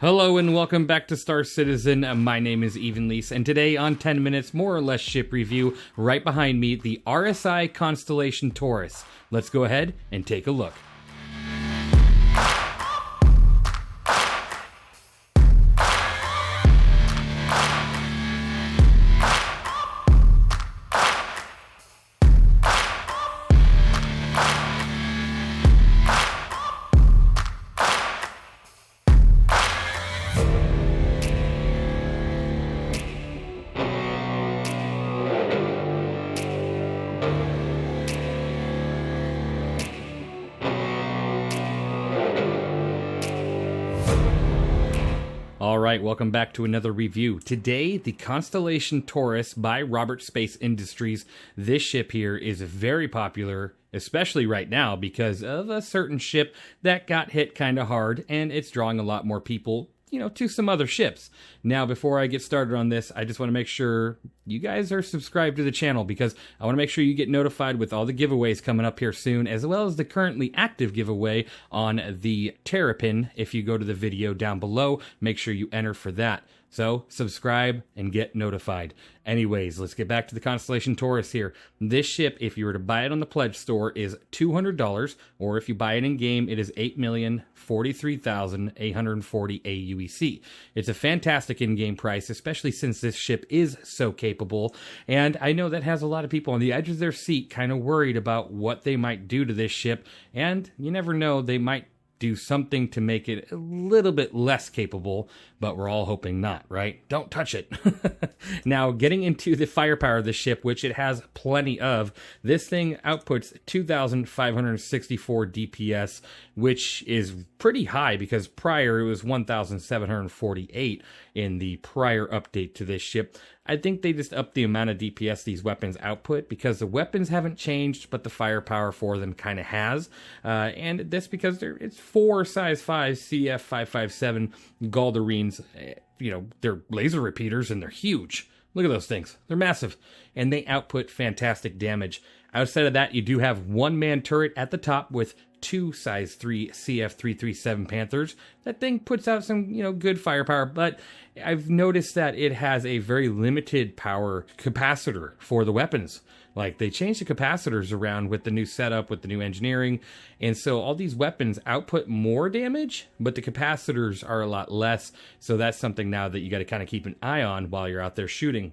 Hello and welcome back to Star Citizen. My name is evenleasesc, and today on 10 Minutes More or Less Ship Review, right behind me, the RSI Constellation Taurus. Let's go ahead and take a look. Alright, welcome back to another review. Today, the Constellation Taurus by Robert Space Industries. This ship here is very popular, especially right now, because of a certain ship that got hit kind of hard, and it's drawing a lot more people, to some other ships. Now, before I get started on this, I just want to make sure you guys are subscribed to the channel, because I want to make sure you get notified with all the giveaways coming up here soon, as well as the currently active giveaway on the Terrapin. If you go to the video down below, make sure you enter for that. So, subscribe and get notified. Anyways, let's get back to the Constellation Taurus here. This ship, if you were to buy it on the Pledge Store, is $200, or if you buy it in-game, it is 8,043,840 aUEC. It's a fantastic in-game price, especially since this ship is so capable, and I know that has a lot of people on the edge of their seat kind of worried about what they might do to this ship, and you never know, they might do something to make it a little bit less capable, but we're all hoping not, right? Don't touch it. Now, getting into the firepower of the ship, which it has plenty of, this thing outputs 2,564 DPS, which is pretty high because prior it was 1,748 in the prior update to this ship. I think they just upped the amount of DPS these weapons output because the weapons haven't changed, but the firepower for them kind of has. And that's because it's 4 size 5 CF557 Galderines. They're laser repeaters and they're huge. Look at those things. They're massive. And they output fantastic damage. Outside of that, you do have one man turret at the top with 2 size 3 CF337 Panthers. That thing puts out some, good firepower, but I've noticed that it has a very limited power capacitor for the weapons. Like, they changed the capacitors around with the new setup, with the new engineering, and so all these weapons output more damage, but the capacitors are a lot less, so that's something now that you got to kind of keep an eye on while you're out there shooting.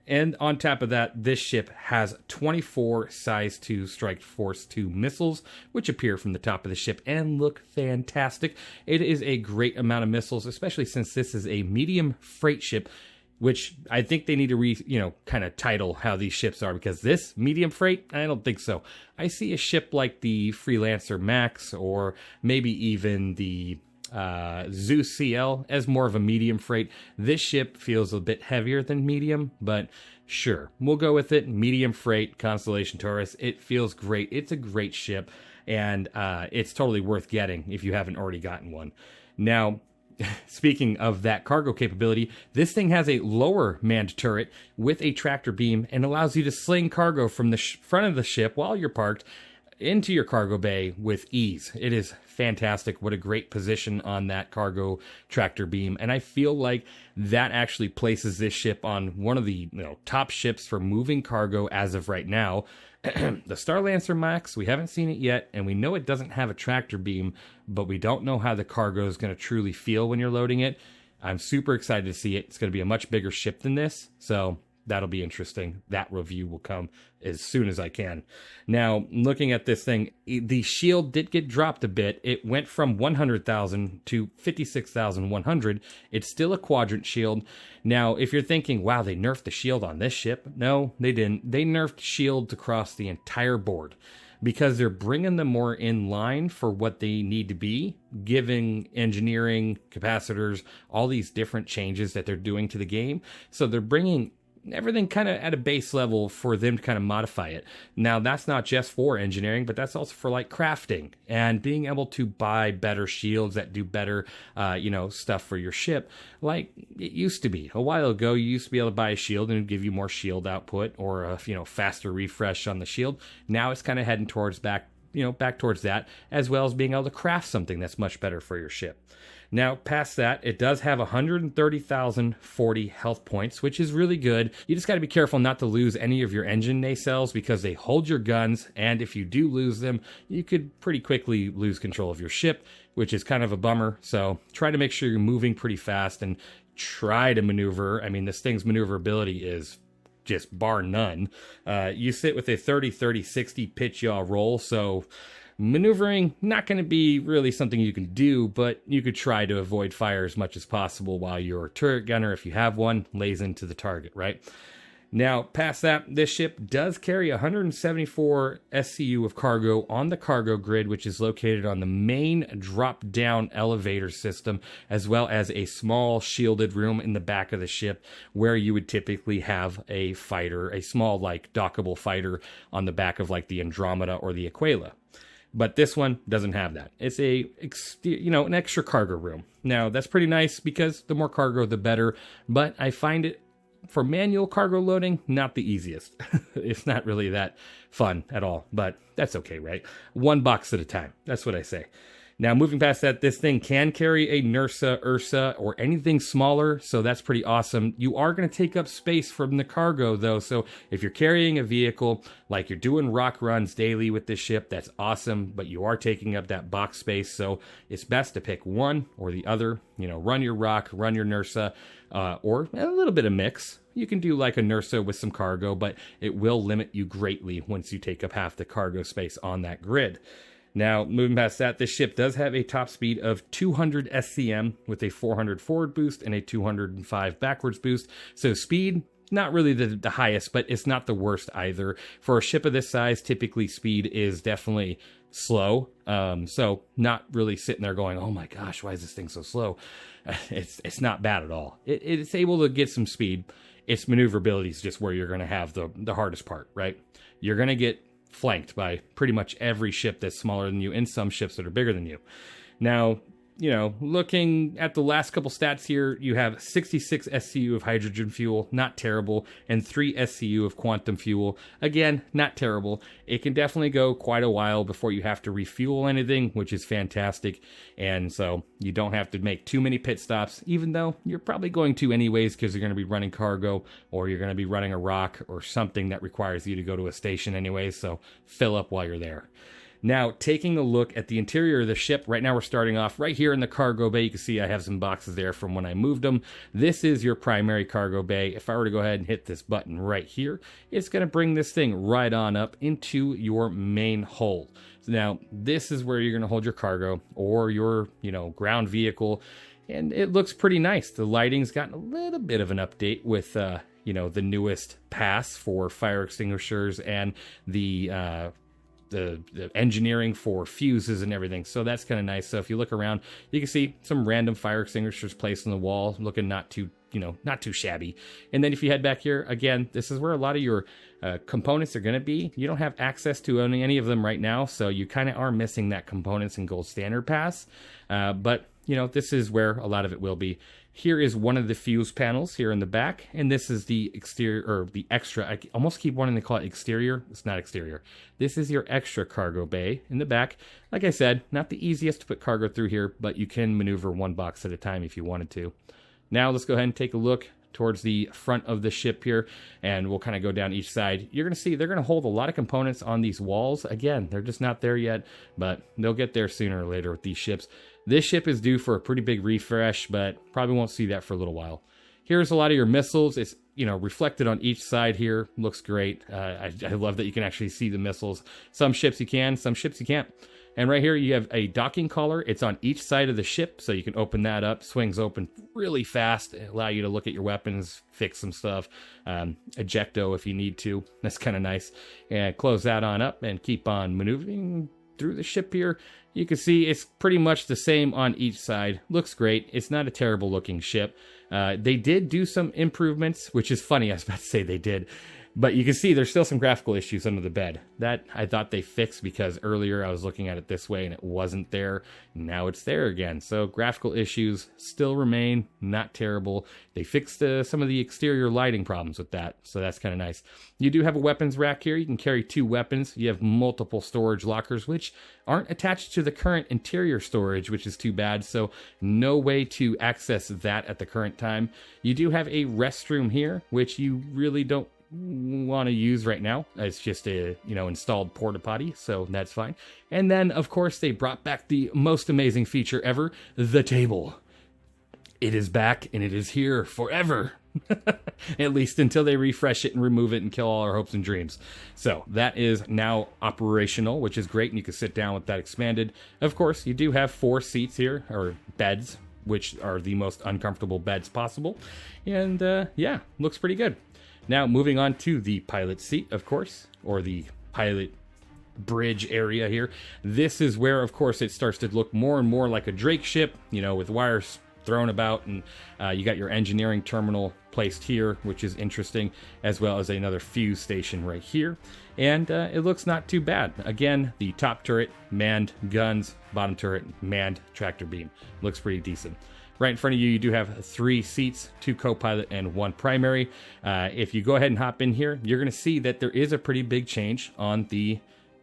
And on top of that, this ship has 24 size 2 Strike Force 2 missiles, which appear from the top of the ship and look fantastic. It is a great amount of missiles, especially since this is a medium freight ship, which I think they need to kind of title how these ships are, because this medium freight, I don't think so. I see a ship like the Freelancer Max, or maybe even the Zeus CL as more of a medium freight. This ship feels a bit heavier than medium, but sure, we'll go with it. Medium freight, Constellation Taurus. It feels great. It's a great ship, and it's totally worth getting if you haven't already gotten one. Now, speaking of that cargo capability, this thing has a lower manned turret with a tractor beam and allows you to sling cargo from the front of the ship while you're parked into your cargo bay with ease. It is fantastic. What a great position on that cargo tractor beam. And I feel like that actually places this ship on one of the top ships for moving cargo as of right now. The Starlancer Max, we haven't seen it yet, and we know it doesn't have a tractor beam, but we don't know how the cargo is going to truly feel when you're loading it. I'm super excited to see it. It's going to be a much bigger ship than this, so that'll be interesting. That review will come as soon as I can. Now, looking at this thing, the shield did get dropped a bit. It went from 100,000 to 56,100. It's still a quadrant shield. Now, if you're thinking, wow, they nerfed the shield on this ship. No, they didn't. They nerfed shields across the entire board, because they're bringing them more in line for what they need to be, giving engineering, capacitors, all these different changes that they're doing to the game. So they're bringing everything kind of at a base level for them to kind of modify it. Now, that's not just for engineering, but that's also for like crafting and being able to buy better shields that do better, stuff for your ship. Like it used to be a while ago, you used to be able to buy a shield and it would give you more shield output or a, faster refresh on the shield. Now it's kind of heading towards back back towards that, as well as being able to craft something that's much better for your ship. Now, past that, it does have 130,040 health points, which is really good. You just got to be careful not to lose any of your engine nacelles because they hold your guns, and if you do lose them, you could pretty quickly lose control of your ship, which is kind of a bummer. So try to make sure you're moving pretty fast and try to maneuver. I mean, this thing's maneuverability is just bar none. You sit with a 30-30-60 pitch yaw roll, so maneuvering, not going to be really something you can do, but you could try to avoid fire as much as possible while your turret gunner, if you have one, lays into the target, right? Now, past that, this ship does carry 174 SCU of cargo on the cargo grid, which is located on the main drop-down elevator system, as well as a small shielded room in the back of the ship where you would typically have a fighter, a small, dockable fighter on the back of, the Andromeda or the Aquila. But this one doesn't have that. It's an extra cargo room. Now, that's pretty nice because the more cargo, the better. But I find it, for manual cargo loading, not the easiest. It's not really that fun at all. But that's okay, right? One box at a time. That's what I say. Now, moving past that, this thing can carry a NERSA, URSA, or anything smaller, so that's pretty awesome. You are going to take up space from the cargo, though, so if you're carrying a vehicle, like you're doing rock runs daily with this ship, that's awesome, but you are taking up that box space, so it's best to pick one or the other. Run your rock, run your NERSA, or a little bit of mix. You can do like a NERSA with some cargo, but it will limit you greatly once you take up half the cargo space on that grid. Now, moving past that, this ship does have a top speed of 200 SCM with a 400 forward boost and a 205 backwards boost. So speed, not really the highest, but it's not the worst either. For a ship of this size, typically speed is definitely slow. So not really sitting there going, oh my gosh, why is this thing so slow? It's not bad at all. It's able to get some speed. Its maneuverability is just where you're going to have the hardest part, right? You're going to get flanked by pretty much every ship that's smaller than you and some ships that are bigger than you. Now, looking at the last couple stats here, you have 66 SCU of hydrogen fuel, not terrible, and 3 SCU of quantum fuel. Again, not terrible. It can definitely go quite a while before you have to refuel anything, which is fantastic. And so you don't have to make too many pit stops, even though you're probably going to anyways because you're going to be running cargo or you're going to be running a rock or something that requires you to go to a station anyways. So fill up while you're there. Now, taking a look at the interior of the ship, right now we're starting off right here in the cargo bay. You can see I have some boxes there from when I moved them. This is your primary cargo bay. If I were to go ahead and hit this button right here, it's going to bring this thing right on up into your main hold. So now, this is where you're going to hold your cargo or your, ground vehicle, and it looks pretty nice. The lighting's gotten a little bit of an update with, the newest pass for fire extinguishers and the engineering for fuses and everything. So that's kind of nice. So if you look around, you can see some random fire extinguishers placed on the wall, looking not too shabby. And then if you head back here, again, this is where a lot of your components are going to be. You don't have access to any of them right now, so you kind of are missing that components and gold standard pass. But this is where a lot of it will be. Here is one of the fuse panels here in the back, and this is the exterior, or the extra. I almost keep wanting to call it exterior. It's not exterior. This is your extra cargo bay in the back. Like I said, not the easiest to put cargo through here, but you can maneuver one box at a time if you wanted to. Now let's go ahead and take a look towards the front of the ship here, and we'll kind of go down each side. You're going to see they're going to hold a lot of components on these walls. Again, they're just not there yet, but they'll get there sooner or later with these ships. This ship is due for a pretty big refresh, but probably won't see that for a little while. Here's a lot of your missiles. It's reflected on each side here. Looks great. I love that you can actually see the missiles. Some ships you can, some ships you can't. And right here you have a docking collar. It's on each side of the ship, so you can open that up. Swings open really fast, allow you to look at your weapons, fix some stuff, ejecto if you need to. That's kind of nice. And close that on up and keep on maneuvering through the ship here. You can see it's pretty much the same on each side. Looks great. It's not a terrible looking ship. They did do some improvements, which is funny. I was about to say they did. But you can see there's still some graphical issues under the bed. That I thought they fixed because earlier I was looking at it this way and it wasn't there. Now it's there again. So graphical issues still remain, not terrible. They fixed some of the exterior lighting problems with that, so that's kind of nice. You do have a weapons rack here. You can carry 2 weapons. You have multiple storage lockers, which aren't attached to the current interior storage, which is too bad. So no way to access that at the current time. You do have a restroom here, which you really don't want to use right now. It's just a installed porta potty, so that's fine. And then of course they brought back the most amazing feature ever, the table. It is back and it is here forever. At least until they refresh it and remove it and kill all our hopes and dreams. So that is now operational, which is great, and you can sit down with that expanded. Of course, you do have 4 seats here, or beds, which are the most uncomfortable beds possible. And yeah, looks pretty good. Now, moving on to the pilot seat, of course, or the pilot bridge area here. This is where, of course, it starts to look more and more like a Drake ship, with wires thrown about, and you got your engineering terminal placed here, which is interesting, as well as another fuse station right here. And it looks not too bad. Again, the top turret, manned guns, bottom turret, manned tractor beam. Looks pretty decent. Right in front of you, you do have 3 seats, 2 co-pilot and 1 primary. If you go ahead and hop in here, you're going to see that there is a pretty big change on the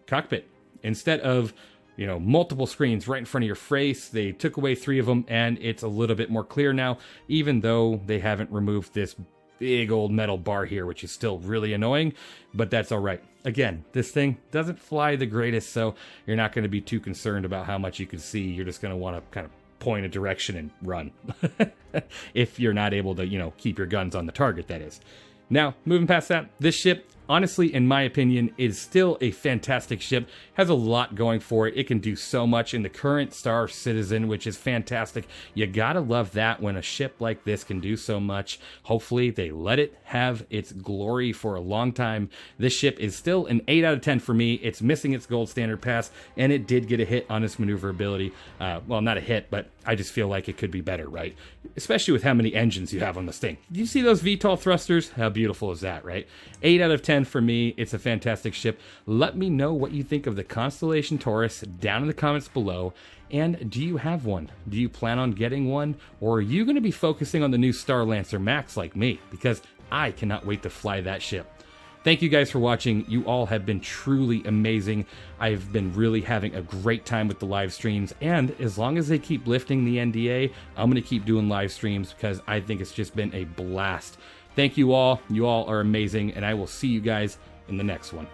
cockpit. Instead of, multiple screens right in front of your face, they took away 3 of them, and it's a little bit more clear now, even though they haven't removed this big old metal bar here, which is still really annoying, but that's all right. Again, this thing doesn't fly the greatest, so you're not going to be too concerned about how much you can see. You're just going to want to kind of point a direction and run. If you're not able to, keep your guns on the target, that is. Now, moving past that, this ship, honestly, in my opinion, is still a fantastic ship. Has a lot going for it. It can do so much in the current Star Citizen, which is fantastic. You gotta love that when a ship like this can do so much. Hopefully, they let it have its glory for a long time. This ship is still an 8 out of 10 for me. It's missing its gold standard pass, and it did get a hit on its maneuverability. Well, not a hit, but I just feel like it could be better, right? Especially with how many engines you have on this thing. You see those VTOL thrusters? How beautiful is that, right? 8 out of 10 for me. It's a fantastic ship. Let me know what you think of the Constellation Taurus down in the comments below. And do you have one? Do you plan on getting one? Or are you going to be focusing on the new Starlancer Max like me? Because I cannot wait to fly that ship. Thank you guys for watching. You all have been truly amazing. I've been really having a great time with the live streams, and as long as they keep lifting the NDA, I'm going to keep doing live streams because I think it's just been a blast. Thank you all. You all are amazing, and I will see you guys in the next one.